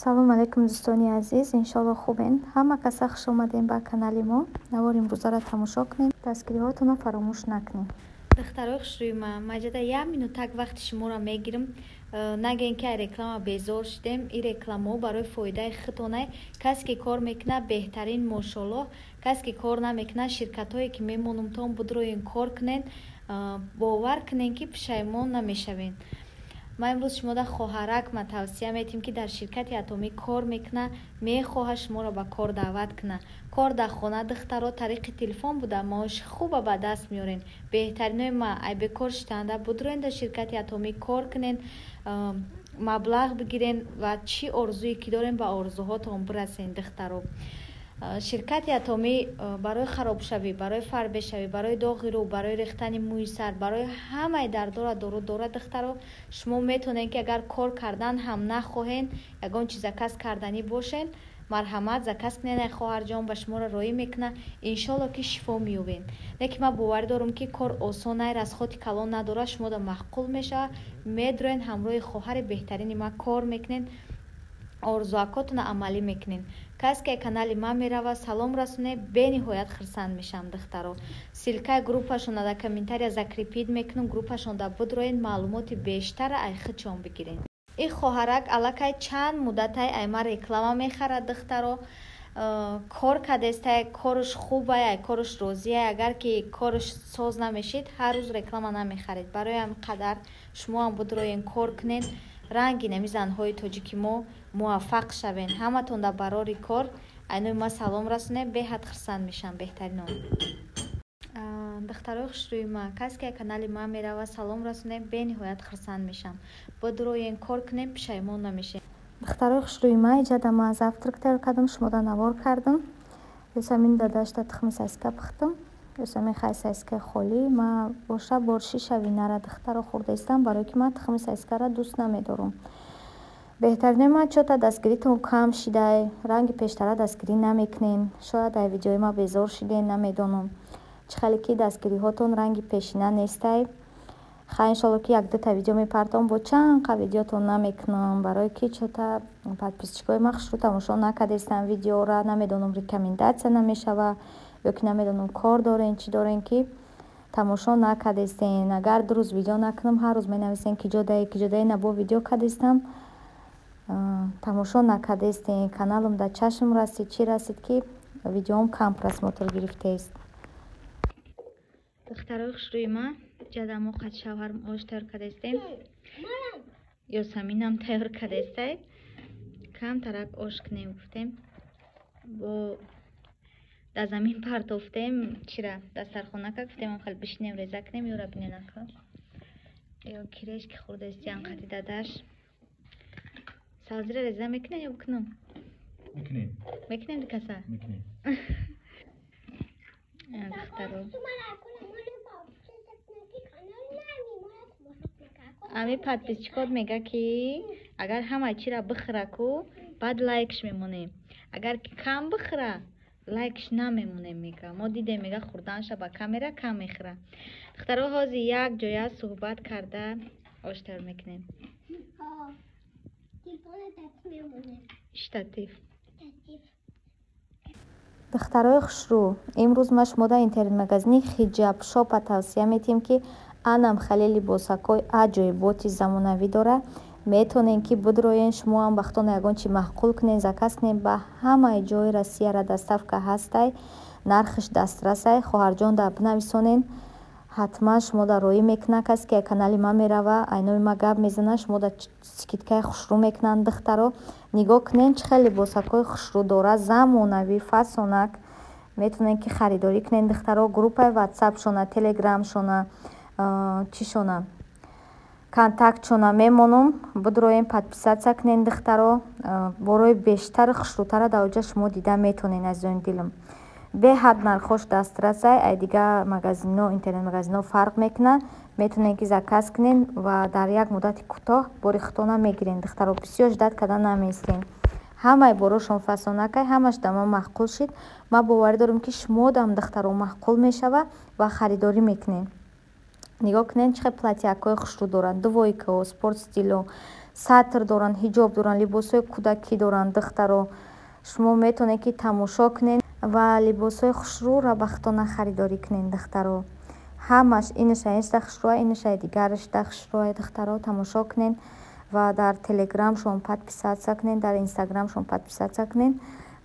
салом алейкум дӯстони азиз, иншолло хубен. Ҳама каса хуш омадем ба канали мо. Навор имрӯзара тамошо кунем, дастгириҳотонро фаромӯш накунем. Духтарои хушрӯйма, маҷида 1 минутак вақти шуморо мегирам. Нагӯен ки ай реклама безор шудем. Ин реклама барои фоидаи худтонай. Касе ки кор мекуна беҳтарин мошоаллоҳ, касе ки кор намекуна ширкатҳое ки мемонумтон будроен кор кунен, бовар кунен ки пушаймон намешавен. Ман имрӯз шумода хоҳарак ма тавсия метим ки дар ширкати атомӣ кор мекуна, мехоҳад шуморо ба кор даъват куна. Кор дар хона духтаро тариқи телефон буда маоши хуба ба даст меорен. Беҳтаринои ма ай бекор шитанда будроен дар ширкати атомӣ кор кунен, маблағ бигирен ва чӣ орзуе ки дорен ба орзуҳотон бирасен духтаро. ширкати атомӣ барои харобшавӣ, барои фарбешавӣ, барои доғи рӯ, барои рехтани мӯи сар, барои ҳамаи дардора дору дорад духтаро. шумо метавонед ки агар кор кардан ҳам нахоҳен, ягон чиз заказ карданӣ бошен, марҳамат заказ кунед. ай хоҳарҷон ба шуморо роӣ мекуна, иншолло ки шифо меёбен. лекин ман боварӣ дорам ки кор осон най, расходи калон надорад, шумода маъқул мешавад. медроен ҳамроҳи хоҳари беҳтарини ман кор мекунен, орзуакотона амалӣ мекунен. касе ки канали ман мерава салом расоне, бениҳоят хурсанд мешам духтаро. силкаи группашона дар комментария закрепид мекунам, группашонда будроен маълумоти бештара ай худшон бигирен. ин хоҳарак аллакай чанд муддатай ай ман реклама мехарад духтаро. кор кадестай, корш хубай, ай корш розиай. агар ки корш соз намешид, ҳар рӯз реклама намехаред. барои ҳам қадар шумо ҳам будроен кор кунен, ранги нами занҳои тоҷики мо муваффақ шавен. ҳаматон дар барори кор айнои ма салом расоне, беҳад хурсанд мешам. беҳтаринон духтарои хушрӯйма, касе ки канали ман мерава салом расоне, бениҳоят хурсанд мешам. будроен кор кунем, пушаймон намешем. духтарои хушрӯйма, иҷада ма завтрак тайёр кардам, шумода навор кардам. ёсамин да дашта тухми сосиска пухтам. ёсамин хай сосискаи холӣ ма боша борши шавинара духтаро хӯрдаистам, барое ки ман тухми сосискаро дӯст намедорам. беҳтаринои ман чота дастгиритон кам шидай, ранги пештара дастгирӣ намекунен. шояд ай видеои ма безор шиден, намедонам. чӣ хеле ки дастгириҳотон ранги пешина нестай. хай иншолло ки 1-2 видео мепартом, бо чанқа видеотон намекунам, барое ки чота подписчикои ма хушрӯ тамошо накардестан видеора, намедонам рекомендатсия намешава ё ки намедонам кор дорен чӣ дорен ки тамошо накардестен. агар 2 рӯз видео накунам, ҳар рӯз менависен киҷодаи набо видео кардестам, тамошо накардестен. каналам дар чашм расид, чӣ расид ки видеом кам просмотр гирифтааст. духтарои хушрӯйма, ҷада мо қад шавҳарам ош тайёр кардестем, ёсаминам тайёр кардестай. камтарак ош кунем гуфтем, бо дар замин партофтем, чира дастархонака гуфтем хел бишинем реза кунем. ёра биненака ё кирешки хӯрдаисти анқати дадаш. сабзиро реза мекунем ё бикунам? мекунем дикаса духтаро. ами подписчикот мега ки агар ҳамаи чира бихӯраку баъд лайкш мемонем, агар ки кам бихӯра лайкш намемонем мега. мо дидем мега хӯрданша ба камера кам мехӯра. духтаро ҳозир як ҷоя суҳбат карда ош тайёр мекунем. штатив. духтарои хушрӯ, имрӯз ма шумода интернет-магазини хиҷаб шопа тавсия метиҳем ки анам хеле либосакҳои аҷоиботи замонавӣ дора. метавонем ки будроен шумо ҳам вақтона ягон чи маҳқул кунен, заказ кунен. ба ҳамаи ҷои россияра доставка ҳастай, нархиш дастрасай. хоҳарҷон да бинависонен, ҳатман шумода роӣ мекуна. касе ки канали ман мерава айнои ма гап мезана, шумода скидкаи хушрӯ мекунанд. духтаро нигоҳ кунен чӣ хеле либосакҳои хушрӯ дора, замонавӣ, фасонак. метавонен ки харидорӣ кунен. духтаро группаи ватсап шона, телеграм шона, чӣ шона, контакт шона мемонам. будроен подписатсия кунен. духтаро борои бештари хушрӯтара дар оҷа шумо дида метавонен. азизони дилам, беҳад нархош дастрасай. ай дига магазино, интернет-магазино фарқ мекунад. метавонен ки заказ кунен ва дар як муддати кӯтоҳ бори худтона мегирен. духтаро бисёр ждат карда намеистен. ҳамаи борошон фасонакай, ҳамаш да ман маҳқул шид. ман боварӣ дорам ки шумодам духтаро маҳқул мешава ва харидорӣ мекунен. нигоҳ кунен чӣ хел платьякҳои хушрӯ доранд, двойкао, спортстило, сатр доранд, ҳиҷоб доранд, либосҳои кӯдакӣ доранд духтаро. шумо метавонед ки тамошо кунед ва либосҳои хушрӯра бахтона харидорӣ кунед духтаро. ҳамаш инаша инста хушрӯа, инаша дигарашта хушрӯа духтаро тамошо кунед ва дар телеграм шумо подписатсия кунед, дар инстаграм шумо подписатсия кунед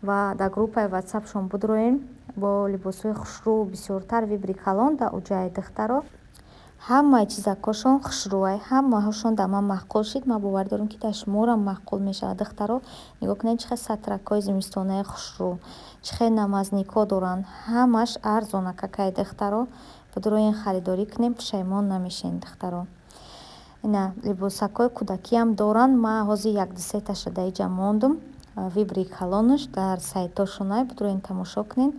ва дар группаи ватсап шумо будроен бо либосҳои хушрӯ бисёртар вибри калон да уҷаи духтаро. ҳамаи чизакошон хушрӯай, ҳамаҳошон да ман маъқул шид. Ман бовар дорам ки дар шуморам маъқул мешавад духтаро. нигоҳ кунед чихе сатракҳои зимистонаи хушрӯ, чихе намазникҳо доранд, ҳамаш арзона какай духтаро. будроен харидорӣ кунем, пушаймон намешен духтаро. ина либосакҳои кӯдакиам доранд. ман ҳозир як дусеташа дар иҷа мондум, вибри калонаш дар сайтошонай будроен тамошо кунед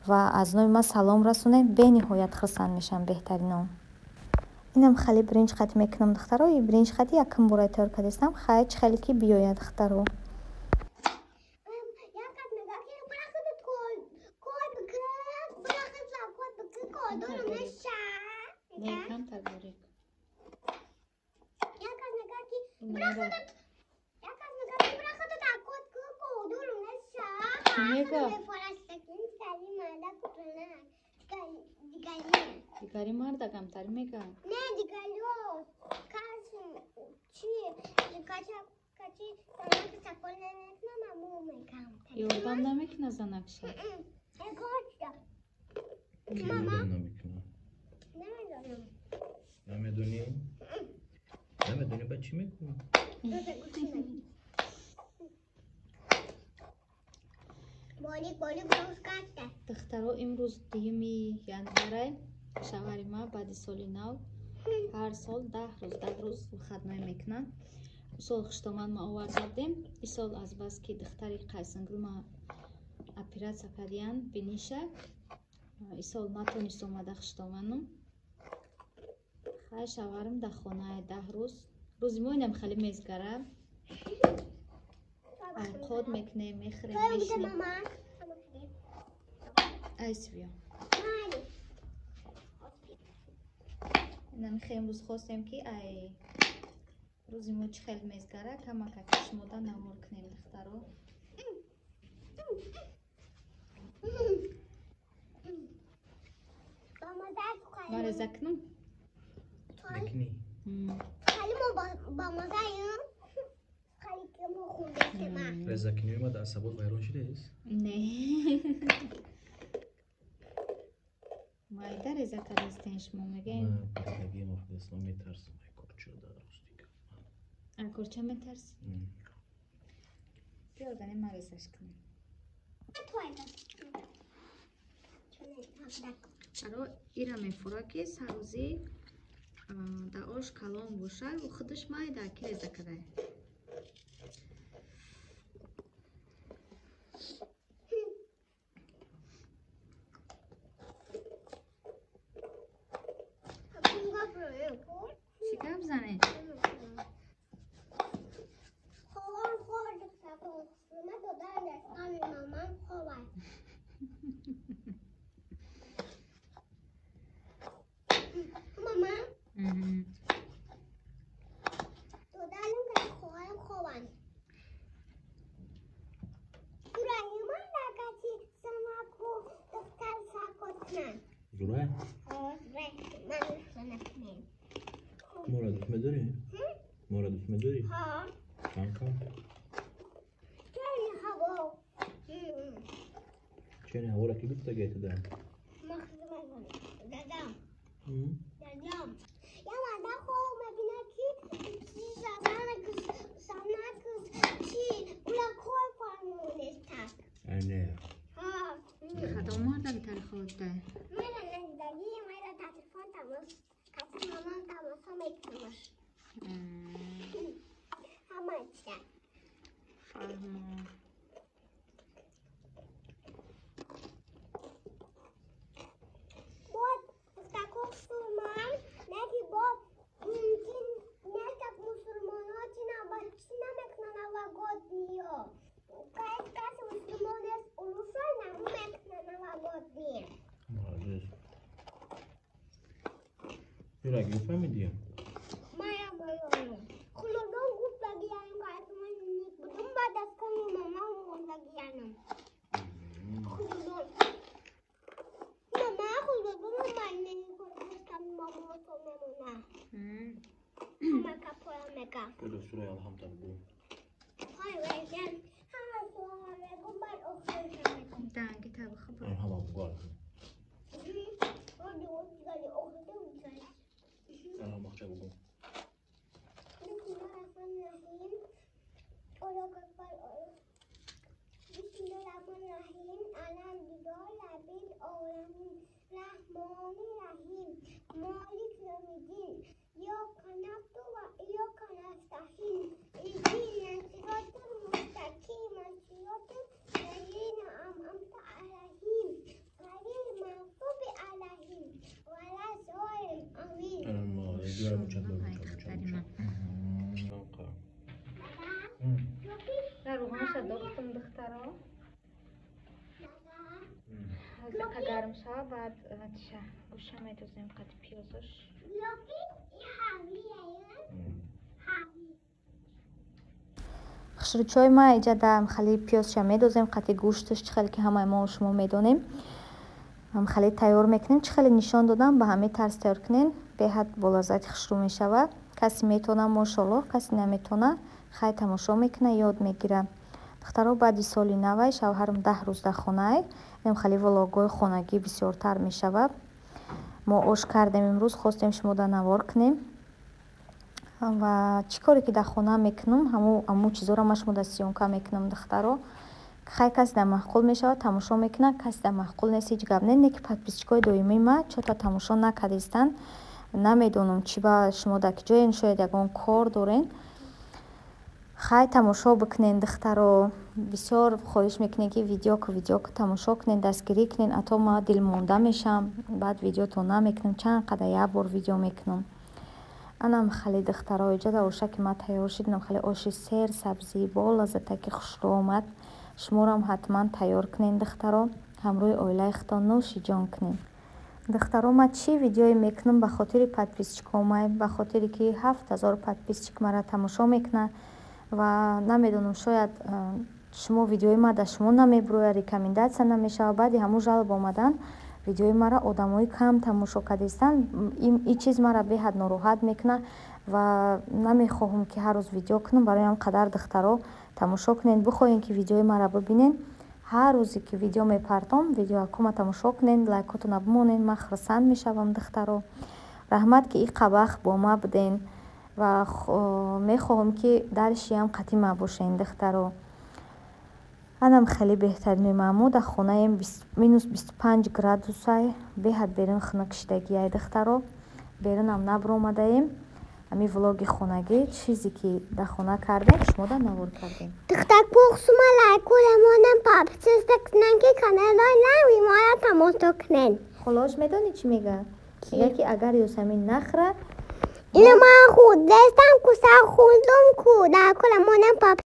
ва аз номи ман салом расонед. бениҳоят хурсанд мешавам беҳтаринон. инам хали бринҷ хати мекунам духтаро. и бринҷ хати якм бора тайёр кардастам. хай чихеле ки биёяд духтаро. Дигари марда камтар мега. Не, дигарио. Кашин. Чи? Качи санак саколне на маму мекам. Ёрдам намекуна занакша. Экоча. Мама. Намедони? Намедони ба чӣ мекунӣ? Боли броз кашта. Духтаро имрӯз 2 январай шавҳари ма баъди соли нав ҳар сол 10 рӯз хатнай мекунанд. Сол хуштомад ма овардем. И сол азбаски духтари қайсангул ма оператсия кардиянд биниша. И сол натонист омада хуштомадам. хай шавҳарам дар хонаи 10 рӯз. Рӯзи мо инам хали мезгара. Овқот мекунем, мехӯрем, мешинем. Айсвиё. инам хеле имрӯз хостем ки ай рӯзи мо чӣ хел мезгара камака кашмода навор кунем духтаро. мареза кунам. Бекини. Хали мо ба мазаем. Хали ки мо худем. Реза кини ма дар асабот вайрон шудааст? Не. майда реза кардастен шумо мегем. Пардаги мо худастон метарсам ай корчо дар ростика. ай корчо метарси? биёрдане ма резаш кунем. чаро ира мефура ки саррӯзӣ дар ош калон бошад ва худаш майда ки реза кардай. چی گپ زنه؟ Зурай? Мора дуст медори? Мора дуст медори? Кам. Чени ҳавора ки гуфта гайта да? Дадам. Я мада хоб мебина ки санак чи улакой фармонестак. Айне. хато марда битари хотта. Майра наздagi, майра телефон тамос. Кати мамам тамосо мекунаш. Ҳамаша. фаҳмо. Вот такой мусульман, неки бот мумкин нестак мусульманоти набачина мекна новогодниё. Кайс мусульманес улусой наму мекна новогодниё. Молодец. Юрак, юфамидия? Моя. Хулодон гуфтаги خشروی الحمد بگو. های ویدن همه سوال بگو بعد اخشوش بگو. دنگی تا بخبر. همه بگو الحمد. الان مخچه بگو. گرم شود بعد چه گوشه میدوزیم قطع پیازش خشروچای ما اینجا دارم خیلی پیازش میدوزیم قطع گوشتش چخیلی که همه ما و شما میدونیم هم خیلی تیار میکنیم چخیلی نشان دادم به همین طرز تیار کنین به حد بالازد خشرو میشود کسی میتونه ماشاءالله کسی نمیتونه خیلی تماشا میکنه یاد میگیره دخترها بعد سالی نو شوهرم 10 روز در خانه ام خیلی ولاگای خانگی بسیارتر میشود ما آش کردیم امروز خواستیم شما در نوار کنیم و چی کاری که در خانه میکنم همون چیزا را شما در سیونکا میکنم دخترها خیلی کسی در محقول میشود تماشا میکنه کسی در محقول نیست هیچ گپ نه که подписчикای دویمی ما چطور تماشا نکردین نمیدونم چی با شما در کجای شاید یگان کار دارین خیلی تماشا بکنین دخترها بسیار خواهش میکنین که ویدیو که تماشا کنین دستگیری کنین حتی ما دل مونده میشم بعد ویدیو تو نمیکنم چند قدر یک بار ویدیو میکنم انم خیلی دخترها اینجا در آشه که ما تیار شدیم خیلی آش سیر سبزی با لذت که خوشرو آمد شما را هم حتما تیار کنین دخترها همروی اویله اختان نوشی جان کنین دخترها ما چی ویدیوی میکنم به خاطر подписчикام به خاطر که 7000 подписчик مرا تماشا میکنه و نمیدونم شاید شما ویدیوی ما در شما نمیبروه ریکامنداڅیا نمیشه بعدی همون جالب آمدن ویدیوی مرا آدمای کم تماشا کردن این چیز مرا به حد ناراحت میکنه و نمیخواهم که هر روز ویدیو کنم برای هم قدر دخترها تماشا کنین بخواین که ویدیوی مرا ببینین هر روزی که ویدیو میپرتم ویدیو کما تماشا کنین لایکاتون بمونین من خرسند میشم دخترها رحمت که این قبخ با ما بدین و میخواهم که درشی هم قطعی ما باشین دخترها انم خیلی بهتر میمامو در خونه ایم مینوس 25 گرادوس های به حد برین خنک شدگی های دخترها برین هم نبر اومده ایم امی ولاگ خونگی چیزی که در خونه کردیم شما در نوار کردیم دختر بخصوم لایکولمونم پاپچیز دکنن که کانال نوی ما تماشا کنن خلاص میدونی چی میگه؟ میگه که اگر یاسمین نخره اینو ما خود دستم کسا خودم کو لایکولمونم